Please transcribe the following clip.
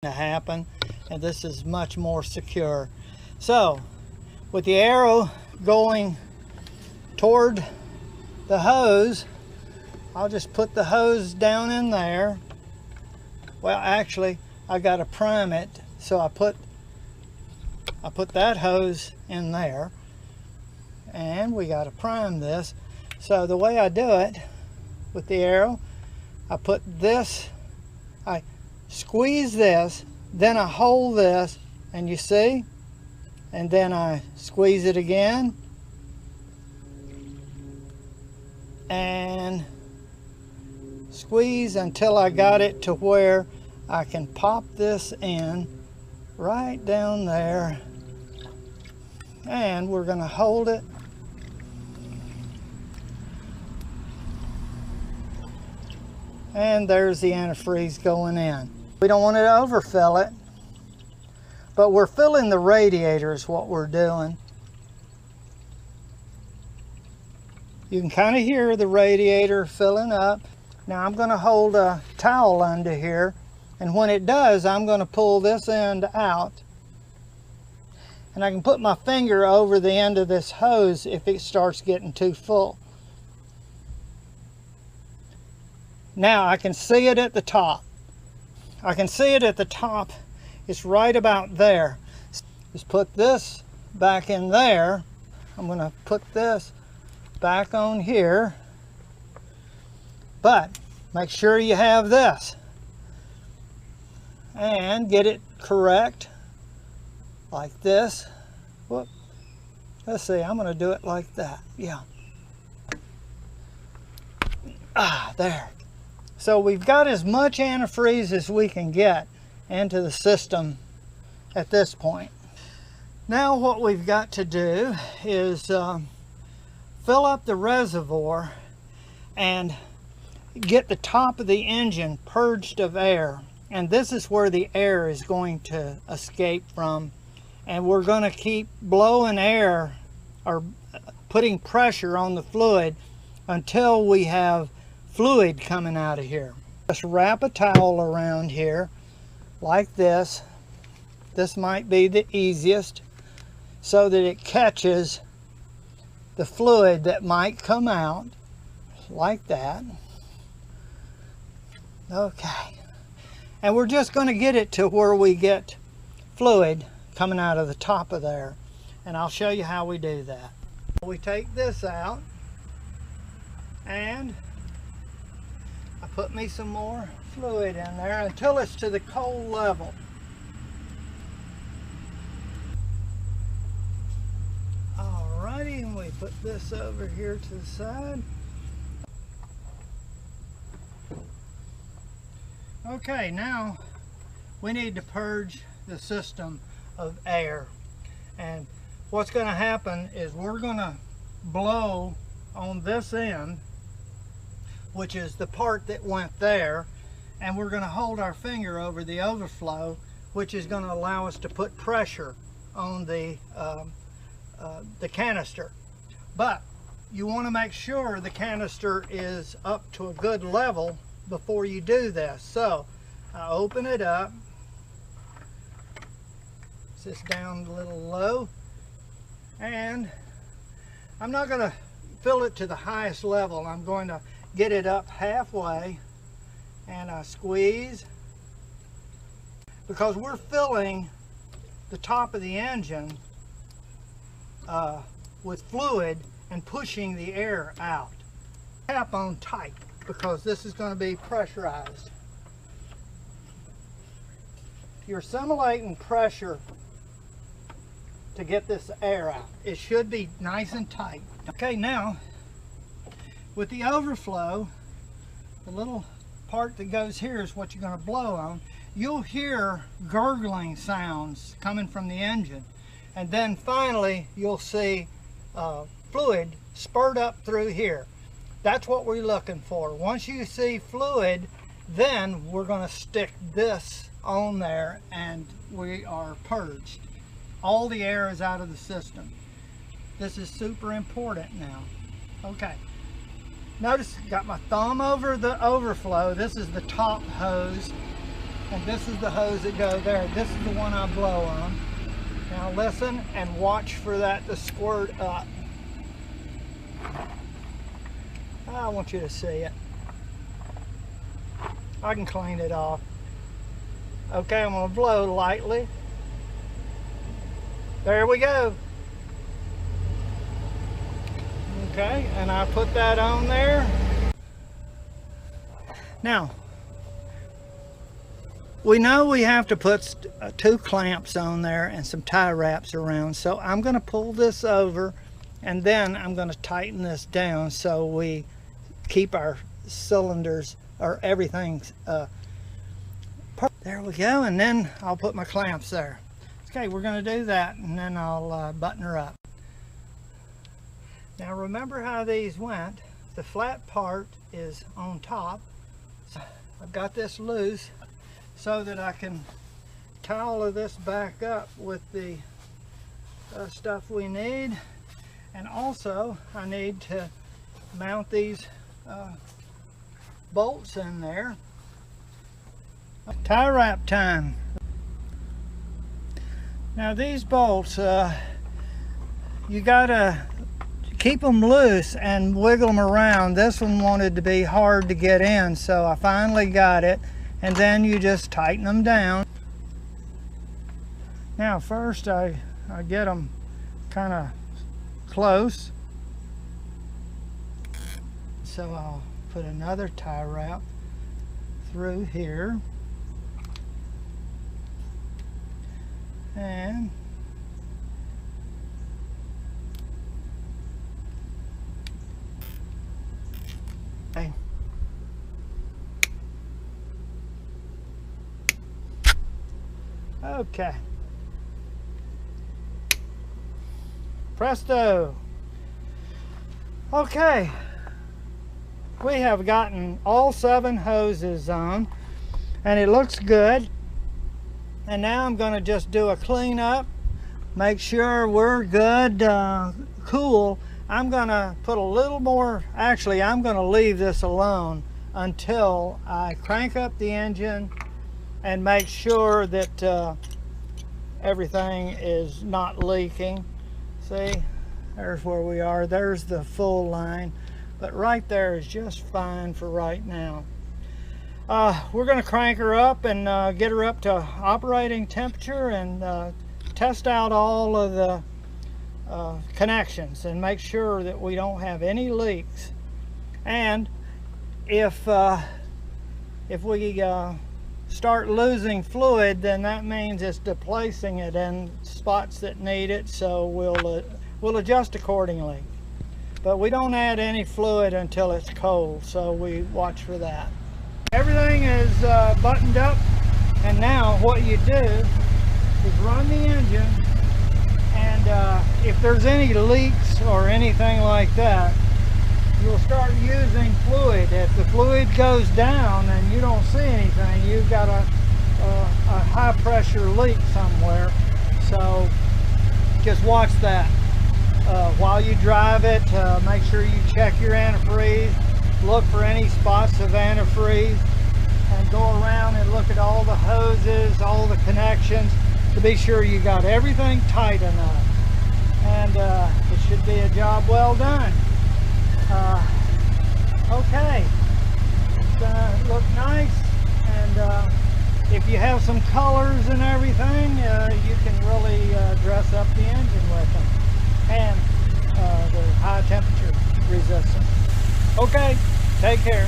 to happen, and this is much more secure. So with the arrow going toward the hose, I'll just put the hose down in there. Well, actually I got to prime it, so I put that hose in there, and we got to prime this. So the way I do it with the arrow, I put this, I squeeze this, then I hold this, and you see, and then I squeeze it again, and squeeze until I got it to where I can pop this in right down there, and we're going to hold it and there's the antifreeze going in. We don't want to overfill it, but we're filling the radiator is what we're doing. You can kind of hear the radiator filling up. Now I'm going to hold a towel under here, and when it does, I'm going to pull this end out, and I can put my finger over the end of this hose if it starts getting too full. Now I can see it at the top. I can see it at the top. It's right about there. Just put this back in there. I'm going to put this back on here. But make sure you have this. And get it correct. Like this. Whoop. Let's see, I'm going to do it like that. Yeah. There. So we've got as much antifreeze as we can get into the system at this point. Now what we've got to do is fill up the reservoir and get the top of the engine purged of air. And this is where the air is going to escape from. And we're going to keep blowing air or putting pressure on the fluid until we have fluid coming out of here. Just wrap a towel around here like this. This might be the easiest, so that it catches the fluid that might come out like that. Okay, and we're just going to get it to where we get fluid coming out of the top of there, and I'll show you how we do that. We take this out, and I put me some more fluid in there until it's to the cold level. Alrighty, and we put this over here to the side. Okay, now we need to purge the system of air. And what's going to happen is we're going to blow on this end, which is the part that went there, and we're going to hold our finger over the overflow, which is going to allow us to put pressure on the canister. But you want to make sure the canister is up to a good level before you do this. So I open it up, set this down a little low, and I'm not going to fill it to the highest level. I'm going to get it up halfway, and I squeeze, because we're filling the top of the engine with fluid and pushing the air out. Tap on tight, because this is going to be pressurized. You're simulating pressure to get this air out. It should be nice and tight. Okay, now with the overflow, the little part that goes here is what you're going to blow on. You'll hear gurgling sounds coming from the engine, and then finally you'll see fluid spurt up through here. That's what we're looking for. Once you see fluid, then we're going to stick this on there, and we are purged. All the air is out of the system. This is super important now. Okay. Notice, got my thumb over the overflow. This is the top hose. and this is the hose that goes there. This is the one I blow on. Now listen and watch for that to squirt up. I want you to see it. I can clean it off. Okay, I'm going to blow lightly. There we go. Okay, and I put that on there. Now, we know we have to put 2 clamps on there and some tie wraps around. So I'm going to pull this over and then I'm going to tighten this down so we keep our cylinders or everything. There we go, and then I'll put my clamps there. Okay, we're going to do that and then I'll button her up. Now remember how these went. The flat part is on top. So I've got this loose so that I can tie all of this back up with the stuff we need. And also I need to mount these bolts in there. Tie wrap time. Now these bolts, you gotta keep them loose and wiggle them around. This one wanted to be hard to get in, so I finally got it, and then you just tighten them down. Now first I get them kind of close, so I'll put another tie wrap through here, and okay, presto. Okay, we have gotten all 7 hoses on and it looks good. And now I'm going to just do a cleanup, make sure we're good, cool. I'm going to put a little more, actually I'm going to leave this alone until I crank up the engine and make sure that everything is not leaking. See, there's where we are. There's the full line, but right there is just fine for right now. We're going to crank her up and get her up to operating temperature and test out all of the connections and make sure that we don't have any leaks. And if we start losing fluid, then that means it's displacing it in spots that need it, so we'll adjust accordingly. But we don't add any fluid until it's cold, so we watch for that. Everything is buttoned up, and now what you do is run the engine, and if there's any leaks or anything like that, you'll start using fluid. If the fluid goes down and you don't see anything, you've got a high pressure leak somewhere. So just watch that. While you drive it, make sure you check your antifreeze, look for any spots of antifreeze, and go around and look at all the hoses, all the connections, to be sure you got everything tight enough. And it should be a job well done. Okay, it's gonna look nice, and if you have some colors and everything, you can really dress up the engine with them, and the high temperature resistance. Okay, take care.